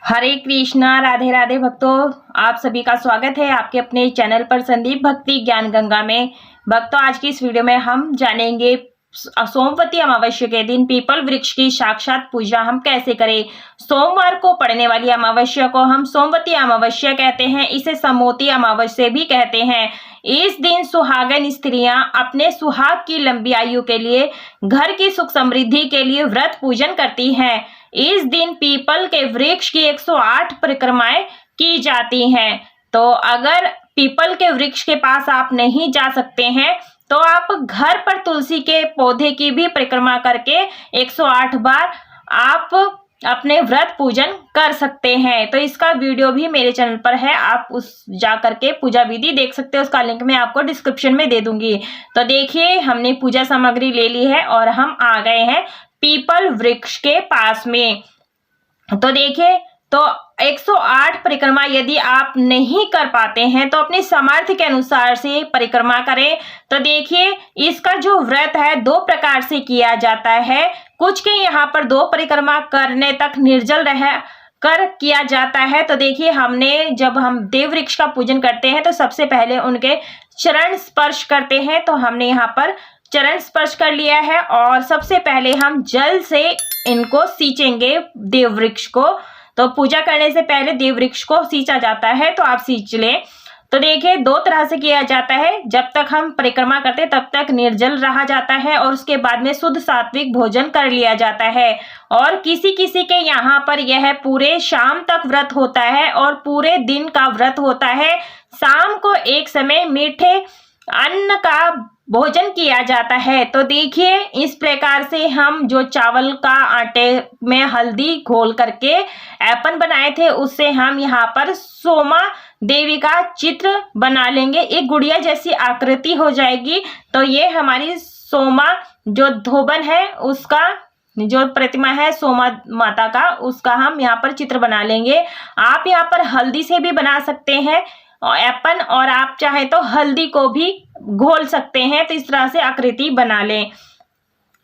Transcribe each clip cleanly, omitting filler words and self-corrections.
हरे कृष्णा, राधे राधे भक्तों, आप सभी का स्वागत है आपके अपने चैनल पर संदीप भक्ति ज्ञान गंगा में। भक्तों, आज की इस वीडियो में हम जानेंगे सोमवती अमावस्या के दिन पीपल वृक्ष की साक्षात पूजा हम कैसे करें। सोमवार को पड़ने वाली अमावस्या को हम सोमवती अमावस्या कहते हैं, इसे समोती अमावस्या भी कहते हैं। इस दिन सुहागन स्त्रियां अपने सुहाग की लंबी आयु के लिए, घर की सुख समृद्धि के लिए व्रत पूजन करती हैं। इस दिन पीपल के वृक्ष की 108 परिक्रमाएं की जाती हैं। तो अगर पीपल के वृक्ष के पास आप नहीं जा सकते हैं तो आप घर पर तुलसी के पौधे की भी परिक्रमा करके 108 बार आप अपने व्रत पूजन कर सकते हैं। तो इसका वीडियो भी मेरे चैनल पर है, आप उस जा करके पूजा विधि देख सकते हैं। उसका लिंक मैं आपको डिस्क्रिप्शन में दे दूंगी। तो देखिए, हमने पूजा सामग्री ले ली है और हम आ गए हैं पीपल वृक्ष के पास में। तो देखिए, तो 108 परिक्रमा यदि आप नहीं कर पाते हैं तो अपने सामर्थ्य के अनुसार से परिक्रमा करें। तो देखिए, इसका जो व्रत है 2 प्रकार से किया जाता है। कुछ के यहाँ पर 2 परिक्रमा करने तक निर्जल रह कर किया जाता है। तो देखिए, हमने जब हम देव वृक्ष का पूजन करते हैं तो सबसे पहले उनके चरण स्पर्श करते हैं। तो हमने यहाँ पर चरण स्पर्श कर लिया है और सबसे पहले हम जल से इनको सींचेंगे देव वृक्ष को। तो पूजा करने से पहले देव वृक्ष को सींचा जाता है, तो आप सींच लें। तो देखिए, 2 तरह से किया जाता है। जब तक हम परिक्रमा करते तब तक निर्जल रहा जाता है और उसके बाद में शुद्ध सात्विक भोजन कर लिया जाता है। और किसी किसी के यहाँ पर यह पूरे शाम तक व्रत होता है और पूरे दिन का व्रत होता है। शाम को एक समय मीठे अन्न का भोजन किया जाता है। तो देखिए, इस प्रकार से हम जो चावल का आटे में हल्दी घोल करके ऐपन बनाए थे, उससे हम यहाँ पर सोमा देवी का चित्र बना लेंगे। एक गुड़िया जैसी आकृति हो जाएगी। तो ये हमारी सोमा जो धोबन है, उसका जो प्रतिमा है सोमा माता का, उसका हम यहाँ पर चित्र बना लेंगे। आप यहाँ पर हल्दी से भी बना सकते हैं ऐपन, और आप चाहे तो हल्दी को भी घोल सकते हैं। तो इस तरह से आकृति बना लें।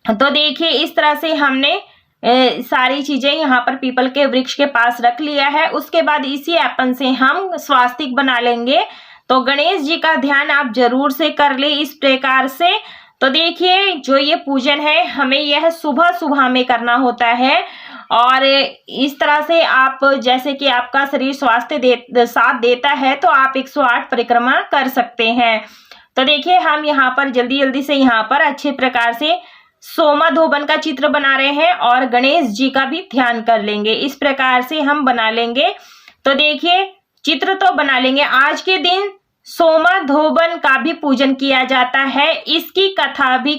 तो देखिए, इस तरह से हमने सारी चीजें यहाँ पर पीपल के वृक्ष के पास रख लिया है। उसके बाद इसी ऐपन से हम स्वास्तिक बना लेंगे। तो गणेश जी का ध्यान आप जरूर से कर ले इस प्रकार से। तो देखिए, जो ये पूजन है हमें यह सुबह सुबह में करना होता है और इस तरह से आप, जैसे कि आपका शरीर स्वास्थ्य साथ देता है, तो आप 108 परिक्रमा कर सकते हैं। तो देखिए, हम यहाँ पर जल्दी जल्दी से यहाँ पर अच्छे प्रकार से सोमा धोबन का चित्र बना रहे हैं और गणेश जी का भी ध्यान कर लेंगे। इस प्रकार से हम बना लेंगे। तो देखिए, चित्र तो बना लेंगे। आज के दिन सोमा धोबन का भी पूजन किया जाता है। इसकी कथा भी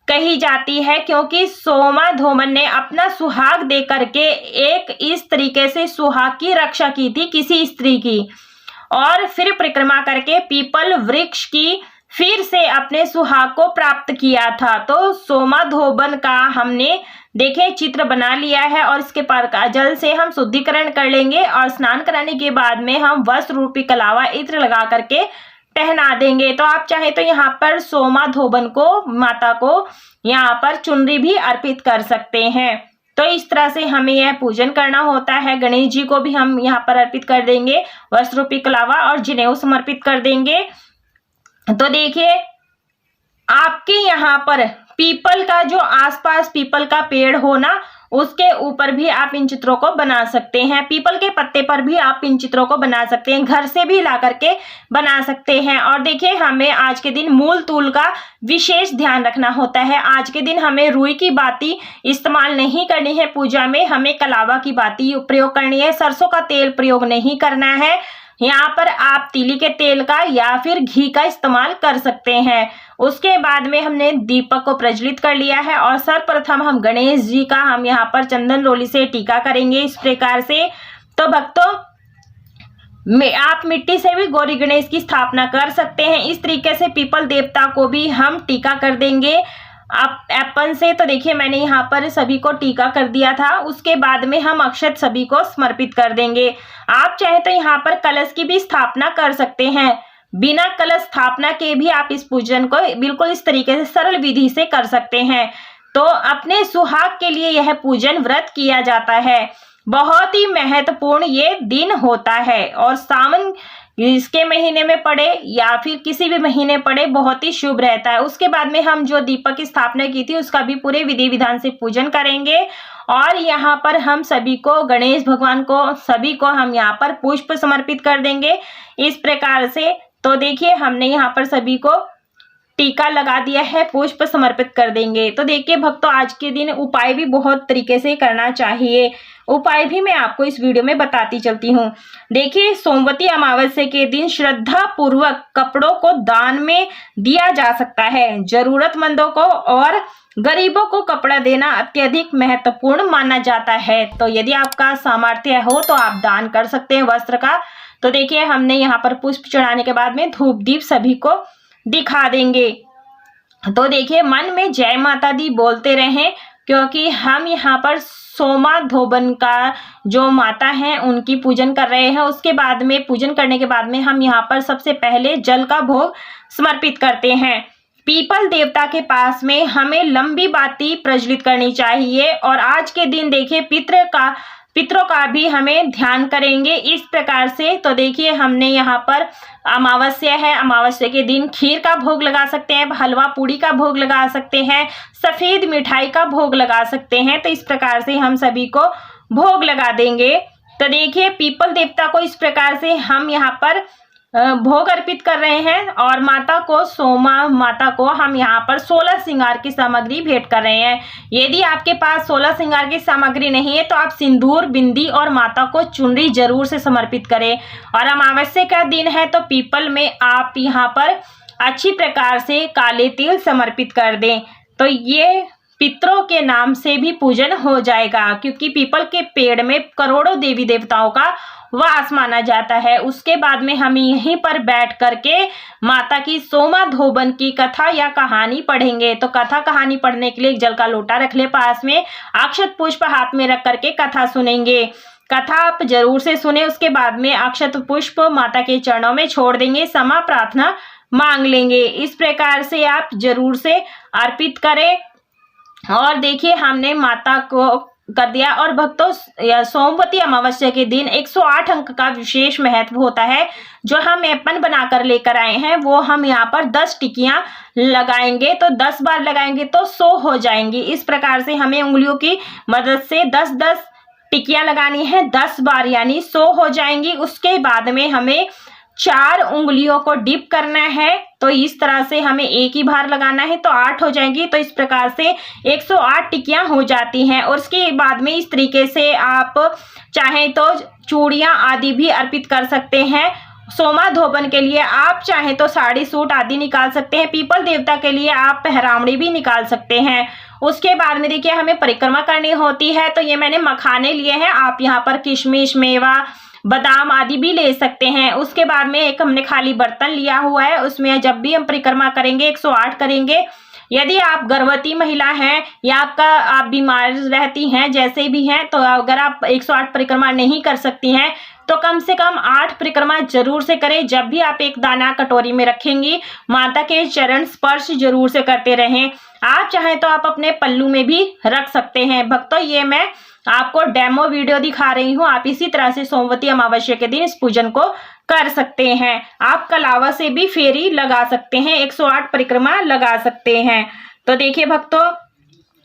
कही जाती है, क्योंकि सोमा धोबन ने अपना सुहाग दे करके एक इस तरीके से सुहाग की रक्षा की थी किसी स्त्री की, और फिर परिक्रमा करके पीपल वृक्ष की फिर से अपने सुहाग को प्राप्त किया था। तो सोमा धोबन का हमने देखे चित्र बना लिया है और इसके पर जल से हम शुद्धिकरण कर लेंगे और स्नान कराने के बाद में हम वस्त्र रूपी कलावा इत्र लगा करके पहना देंगे। तो आप चाहे तो यहाँ पर सोमा धोबन को, माता को यहाँ पर चुनरी भी अर्पित कर सकते हैं। तो इस तरह से हमें यह पूजन करना होता है। गणेश जी को भी हम यहाँ पर अर्पित कर देंगे वस्त्र रूपी कलावा और जनेऊ समर्पित कर देंगे। तो देखिए, आपके यहाँ पर पीपल का जो आसपास पीपल का पेड़ हो ना, उसके ऊपर भी आप इन चित्रों को बना सकते हैं। पीपल के पत्ते पर भी आप इन चित्रों को बना सकते हैं, घर से भी ला करके बना सकते हैं। और देखिए, हमें आज के दिन मूल तूल का विशेष ध्यान रखना होता है। आज के दिन हमें रुई की बाती इस्तेमाल नहीं करनी है पूजा में, हमें कलावा की बाती प्रयोग करनी है। सरसों का तेल प्रयोग नहीं करना है। यहाँ पर आप तिली के तेल का या फिर घी का इस्तेमाल कर सकते हैं। उसके बाद में हमने दीपक को प्रज्वलित कर लिया है और सर्वप्रथम हम गणेश जी का हम यहाँ पर चंदन रोली से टीका करेंगे इस प्रकार से। तो भक्तों, आप मिट्टी से भी गौरी गणेश की स्थापना कर सकते हैं। इस तरीके से पीपल देवता को भी हम टीका कर देंगे आप ऐपन से। तो देखिए, मैंने यहाँ पर सभी को टीका कर दिया था। उसके बाद में हम अक्षत सभी को समर्पित कर देंगे। आप चाहे तो यहाँ पर कलश की भी स्थापना कर सकते हैं। बिना कलश स्थापना के भी आप इस पूजन को बिल्कुल इस तरीके से सरल विधि से कर सकते हैं। तो अपने सुहाग के लिए यह पूजन व्रत किया जाता है। बहुत ही महत्वपूर्ण ये दिन होता है और सावन इसके महीने में पड़े या फिर किसी भी महीने पड़े बहुत ही शुभ रहता है। उसके बाद में हम जो दीपक की स्थापना की थी उसका भी पूरे विधि विधान से पूजन करेंगे और यहाँ पर हम सभी को गणेश भगवान को सभी को हम यहाँ पर पुष्प समर्पित कर देंगे इस प्रकार से। तो देखिए हमने यहाँ पर सभी को टीका लगा दिया है, पुष्प समर्पित कर देंगे। तो देखिए भक्तों आज के दिन उपाय भी बहुत तरीके से करना चाहिए। उपाय भी मैं आपको इस वीडियो में बताती चलती हूँ। देखिए सोमवती अमावस्या के दिन श्रद्धा पूर्वक कपड़ों को दान में दिया जा सकता है। जरूरतमंदों को और गरीबों को कपड़ा देना अत्यधिक महत्वपूर्ण माना जाता है। तो यदि आपका सामर्थ्य हो तो आप दान कर सकते हैं वस्त्र का। तो देखिए हमने यहाँ पर पुष्प चढ़ाने के बाद में धूप दीप सभी को दिखा देंगे। तो देखिए मन में जय माता दी बोलते रहें क्योंकि हम यहाँ पर सोमा धोबन का जो माता है उनकी पूजन कर रहे हैं। उसके बाद में पूजन करने के बाद में हम यहाँ पर सबसे पहले जल का भोग समर्पित करते हैं। पीपल देवता के पास में हमें लंबी बाती प्रज्वलित करनी चाहिए और आज के दिन देखिए पितरों का भी हमें ध्यान करेंगे इस प्रकार से। तो देखिए हमने यहाँ पर अमावस्या है, अमावस्या के दिन खीर का भोग लगा सकते हैं, हलवा पूड़ी का भोग लगा सकते हैं, सफेद मिठाई का भोग लगा सकते हैं। तो इस प्रकार से हम सभी को भोग लगा देंगे। तो देखिए पीपल देवता को इस प्रकार से हम यहाँ पर भोग अर्पित कर रहे हैं और माता को सोमा माता को हम यहाँ पर 16 श्रृंगार की सामग्री भेंट कर रहे हैं। यदि आपके पास 16 श्रृंगार की सामग्री नहीं है तो आप सिंदूर बिंदी और माता को चुनरी जरूर से समर्पित करें। और अमावस्या का दिन है तो पीपल में आप यहाँ पर अच्छी प्रकार से काले तिल समर्पित कर दें। तो ये पितरों के नाम से भी पूजन हो जाएगा क्योंकि पीपल के पेड़ में करोड़ों देवी देवताओं का वास माना जाता है। उसके बाद में हम यहीं पर बैठ करके माता की सोमा धोबन की कथा या कहानी पढ़ेंगे। तो कथा कहानी पढ़ने के लिए एक जल का लोटा रख ले पास में, अक्षत पुष्प हाथ में रख करके कथा सुनेंगे। कथा आप जरूर से सुने। उसके बाद में अक्षत पुष्प माता के चरणों में छोड़ देंगे, क्षमा प्रार्थना मांग लेंगे। इस प्रकार से आप जरूर से अर्पित करें। और देखिए हमने माता को कर दिया। और भक्तों सोमवती अमावस्या के दिन 108 अंक का विशेष महत्व होता है जो हम अपन बनाकर लेकर आए हैं। वो हम यहाँ पर 10 टिकियां लगाएंगे तो 10 बार लगाएंगे तो 100 हो जाएंगी। इस प्रकार से हमें उंगलियों की मदद से 10-10 टिकियां लगानी है, 10 बार यानी 100 हो जाएंगी। उसके बाद में हमें 4 उंगलियों को डिप करना है। तो इस तरह से हमें एक ही बार लगाना है तो 8 हो जाएंगी। तो इस प्रकार से 108 टिकियां हो जाती हैं। और उसके बाद में इस तरीके से आप चाहें तो चूड़ियां आदि भी अर्पित कर सकते हैं। सोमा धोबन के लिए आप चाहें तो साड़ी सूट आदि निकाल सकते हैं। पीपल देवता के लिए आप पहरावड़ी भी निकाल सकते हैं। उसके बाद में देखिए हमें परिक्रमा करनी होती है। तो ये मैंने मखाने लिए हैं, आप यहाँ पर किशमिश मेवा बादाम आदि भी ले सकते हैं। उसके बाद में एक हमने खाली बर्तन लिया हुआ है, उसमें जब भी हम परिक्रमा करेंगे 108 करेंगे। यदि आप गर्भवती महिला हैं या आप बीमार रहती हैं जैसे भी हैं तो अगर आप 108 परिक्रमा नहीं कर सकती हैं तो कम से कम 8 परिक्रमा जरूर से करें। जब भी आप एक दाना कटोरी में रखेंगी माता के चरण स्पर्श जरूर से करते रहें। आप चाहें तो आप अपने पल्लू में भी रख सकते हैं। भक्तों ये मैं आपको डेमो वीडियो दिखा रही हूँ। आप इसी तरह से सोमवती अमावस्या के दिन इस पूजन को कर सकते हैं। आप कलावा से भी फेरी लगा सकते हैं, 108 परिक्रमा लगा सकते हैं। तो देखिए भक्तों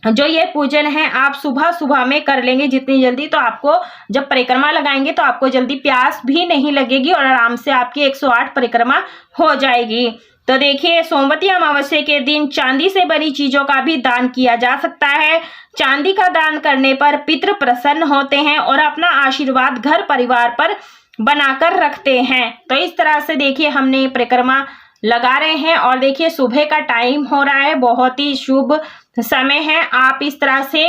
जो ये पूजन है आप सुबह सुबह में कर लेंगे जितनी जल्दी, तो आपको जब परिक्रमा लगाएंगे तो आपको जल्दी प्यास भी नहीं लगेगी और आराम से आपकी 108 परिक्रमा हो जाएगी। तो देखिए सोमवती अमावस्या के दिन चांदी से बनी चीजों का भी दान किया जा सकता है। चांदी का दान करने पर पितृ प्रसन्न होते हैं और अपना आशीर्वाद घर परिवार पर बनाकर रखते हैं। तो इस तरह से देखिए हमने परिक्रमा लगा रहे हैं और देखिए सुबह का टाइम हो रहा है, बहुत ही शुभ समय है। आप इस तरह से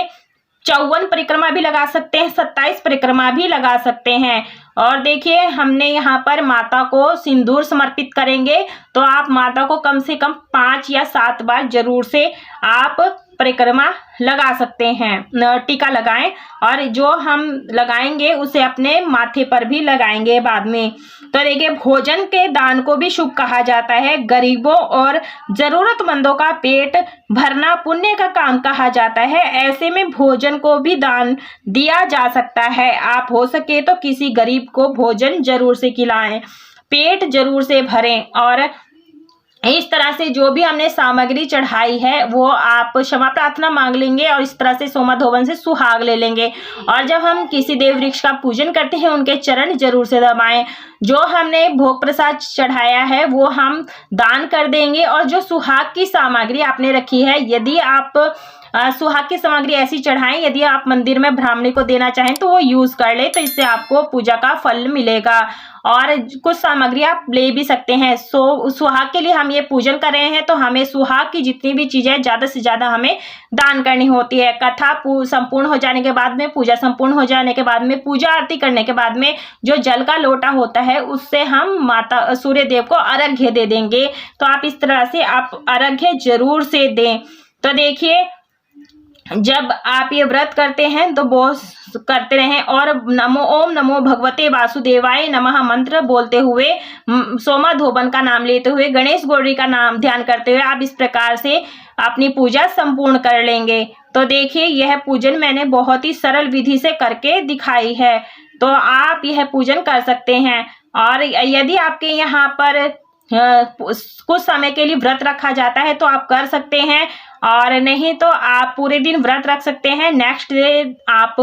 54 परिक्रमा भी लगा सकते हैं, 27 परिक्रमा भी लगा सकते हैं। और देखिए हमने यहाँ पर माता को सिंदूर समर्पित करेंगे तो आप माता को कम से कम 5 या 7 बार जरूर से आप परिक्रमा लगा सकते हैं, टीका लगाएं। और जो हम लगाएंगे उसे अपने माथे पर भी लगाएंगे बाद में। तो देखिए, भोजन के दान को भी शुभ कहा जाता है। गरीबों और जरूरतमंदों का पेट भरना पुण्य का काम कहा जाता है। ऐसे में भोजन को भी दान दिया जा सकता है। आप हो सके तो किसी गरीब को भोजन जरूर से खिलाएं, पेट जरूर से भरें। और इस तरह से जो भी हमने सामग्री चढ़ाई है वो आप क्षमा प्रार्थना मांग लेंगे और इस तरह से सोमा धोवन से सुहाग ले लेंगे। और जब हम किसी देव वृक्ष का पूजन करते हैं उनके चरण जरूर से दबाएं। जो हमने भोग प्रसाद चढ़ाया है वो हम दान कर देंगे। और जो सुहाग की सामग्री आपने रखी है, यदि आप सुहाग की सामग्री ऐसी चढ़ाएं, यदि आप मंदिर में ब्राह्मणी को देना चाहें तो वो यूज कर ले, तो इससे आपको पूजा का फल मिलेगा। और कुछ सामग्री आप ले भी सकते हैं। सुहाग के लिए हम ये पूजन कर रहे हैं तो हमें सुहाग की जितनी भी चीजें ज्यादा से ज्यादा हमें दान करनी होती है। कथा संपूर्ण हो जाने के बाद में, पूजा संपूर्ण हो जाने के बाद में, पूजा आरती करने के बाद में जो जल का लोटा होता है उससे हम माता सूर्य देव को अर्घ्य दे देंगे। तो आप इस तरह से आप अर्घ्य जरूर से दें। तो देखिए, जब आप ये व्रत करते हैं तो बहुत करते रहें और ओम नमो भगवते वासुदेवाय नमः मंत्र बोलते हुए, सोमा धोवन का नाम लेते हुए, गणेश गौरी का नाम ध्यान करते हुए आप इस प्रकार से अपनी पूजा संपूर्ण कर लेंगे। तो देखिए, यह पूजन मैंने बहुत ही सरल विधि से करके दिखाई है, तो आप यह पूजन कर सकते हैं। और यदि आपके यहाँ पर कुछ समय के लिए व्रत रखा जाता है तो आप कर सकते हैं, और नहीं तो आप पूरे दिन व्रत रख सकते हैं। नेक्स्ट डे आप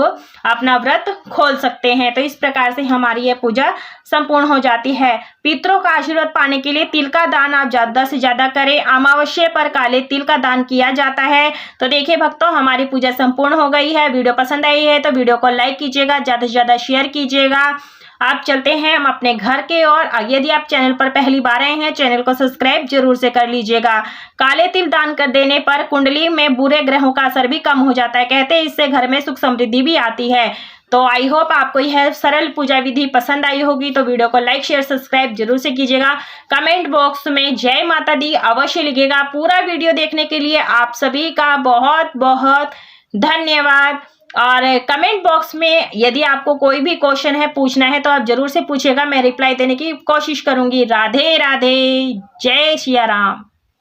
अपना व्रत खोल सकते हैं। तो इस प्रकार से हमारी ये पूजा संपूर्ण हो जाती है। पितरों का आशीर्वाद पाने के लिए तिल का दान आप ज्यादा से ज्यादा करें। अमावस्या पर काले तिल का दान किया जाता है। तो देखिए भक्तों, हमारी पूजा संपूर्ण हो गई है। वीडियो पसंद आई है तो वीडियो को लाइक कीजिएगा, ज्यादा से ज्यादा शेयर कीजिएगा। आप चलते हैं हम अपने घर के और यदि आप चैनल पर पहली बार आए हैं, चैनल को सब्सक्राइब जरूर से कर लीजिएगा। काले तिल दान कर देने पर कुंडली में बुरे ग्रहों का असर भी कम हो जाता है। कहते हैं इससे घर में सुख समृद्धि भी आती है। तो आई होप आपको यह सरल पूजा विधि पसंद आई होगी। तो वीडियो को लाइक शेयर सब्सक्राइब जरूर से कीजिएगा। कमेंट बॉक्स में जय माता दी अवश्य लिखिएगा। पूरा वीडियो देखने के लिए आप सभी का बहुत बहुत धन्यवाद। और कमेंट बॉक्स में यदि आपको कोई भी क्वेश्चन है पूछना है तो आप जरूर से पूछिएगा, मैं रिप्लाई देने की कोशिश करूंगी। राधे राधे, जय सिया राम।